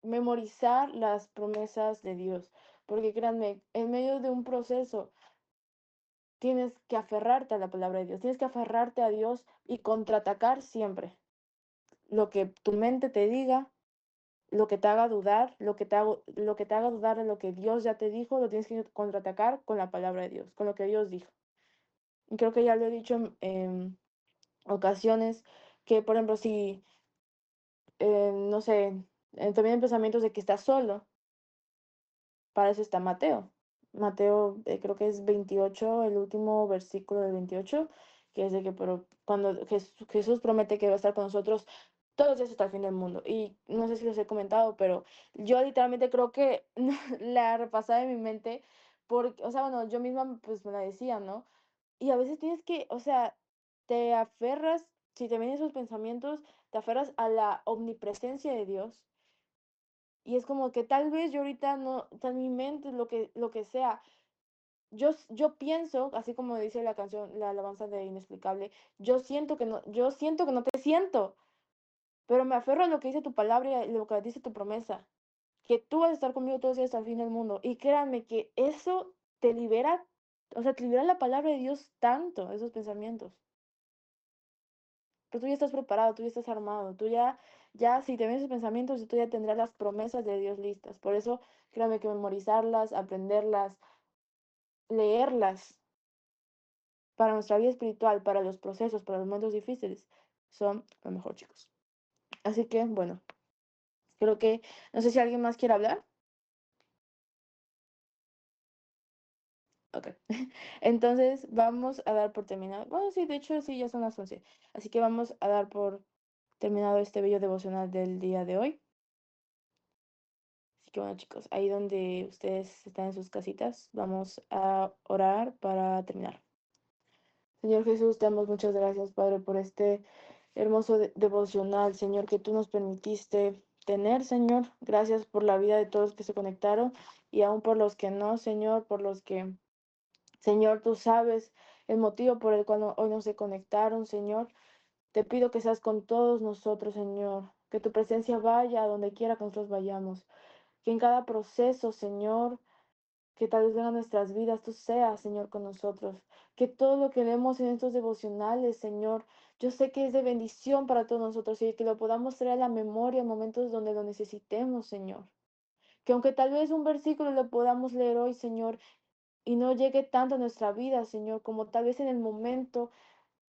memorizar las promesas de Dios. Porque créanme, en medio de un proceso, tienes que aferrarte a la palabra de Dios, tienes que aferrarte a Dios y contraatacar siempre. Lo que tu mente te diga, lo que te haga dudar, lo que te haga dudar de lo que Dios ya te dijo, lo tienes que contraatacar con la palabra de Dios, con lo que Dios dijo. Y creo que ya lo he dicho en ocasiones que, por ejemplo, si, no sé, también en pensamientos de que estás solo, para eso está Mateo. Mateo, creo que es 28, el último versículo del 28, que es de que pero cuando Jesús promete que va a estar con nosotros todos los días hasta el fin del mundo. Y no sé si les he comentado, pero yo literalmente creo que la repasaba en mi mente, porque, o sea, bueno, yo misma pues me la decía, ¿no? Y a veces tienes que, o sea, te aferras, si te vienen esos pensamientos, te aferras a la omnipresencia de Dios y es como que tal vez yo ahorita no, tal mi mente, lo que sea, yo pienso, así como dice la canción, la alabanza de Inexplicable, yo siento que no te siento, pero me aferro a lo que dice tu palabra y lo que dice tu promesa, que tú vas a estar conmigo todos los días hasta el fin del mundo. Y créanme que eso te libera, o sea, te libera la palabra de Dios tanto, esos pensamientos. Pero tú ya estás preparado, tú ya estás armado, ya si te vienen esos pensamientos, tú ya tendrás las promesas de Dios listas. Por eso, créame que memorizarlas, aprenderlas, leerlas para nuestra vida espiritual, para los procesos, para los momentos difíciles, son lo mejor, chicos. Así que, bueno, creo que, no sé si alguien más quiere hablar. Ok. Entonces, vamos a dar por terminado. Bueno, sí, de hecho, sí, ya son las 11. Así que vamos a dar por terminado este bello devocional del día de hoy. Así que bueno, chicos, ahí donde ustedes están en sus casitas, vamos a orar para terminar. Señor Jesús, te damos muchas gracias, Padre, por este hermoso devocional, Señor, que tú nos permitiste tener, Señor. Gracias por la vida de todos los que se conectaron y aún por los que no, Señor, por los que, Señor, tú sabes el motivo por el cual hoy no se conectaron, Señor. Te pido que seas con todos nosotros, Señor, que tu presencia vaya a donde quiera que nosotros vayamos, que en cada proceso, Señor, que tal vez venga a nuestras vidas, tú seas, Señor, con nosotros. Que todo lo que vemos en estos devocionales, Señor, yo sé que es de bendición para todos nosotros y que lo podamos traer a la memoria en momentos donde lo necesitemos, Señor. Que aunque tal vez un versículo lo podamos leer hoy, Señor, y no llegue tanto a nuestra vida, Señor, como tal vez en el momento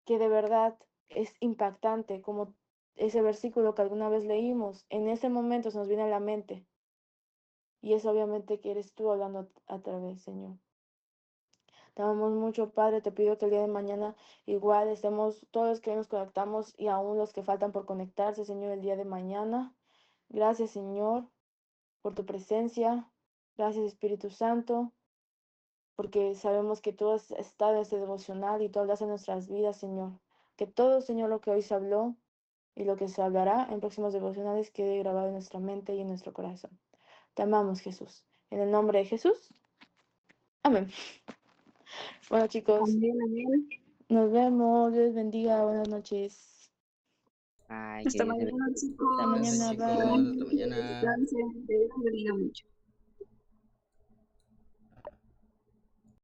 que de verdad es impactante, como ese versículo que alguna vez leímos, en ese momento se nos viene a la mente. Y es obviamente que eres tú hablando a través, Señor. Te amamos mucho, Padre. Te pido que el día de mañana igual estemos todos los que nos conectamos y aún los que faltan por conectarse, Señor, el día de mañana. Gracias, Señor, por tu presencia. Gracias, Espíritu Santo, porque sabemos que tú has estado en este devocional y tú hablas en nuestras vidas, Señor. Que todo, Señor, lo que hoy se habló y lo que se hablará en próximos devocionales quede grabado en nuestra mente y en nuestro corazón. Te amamos, Jesús. En el nombre de Jesús. Amén. Bueno, chicos, Amén, amén. nos vemos. Dios les bendiga. Buenas noches. Ay, que Hasta Dios te bendiga. mañana, Hasta chicos. Cuídense, mañana. chicos. Bye. Hasta mañana. Descansen. Que Dios los bendiga mucho.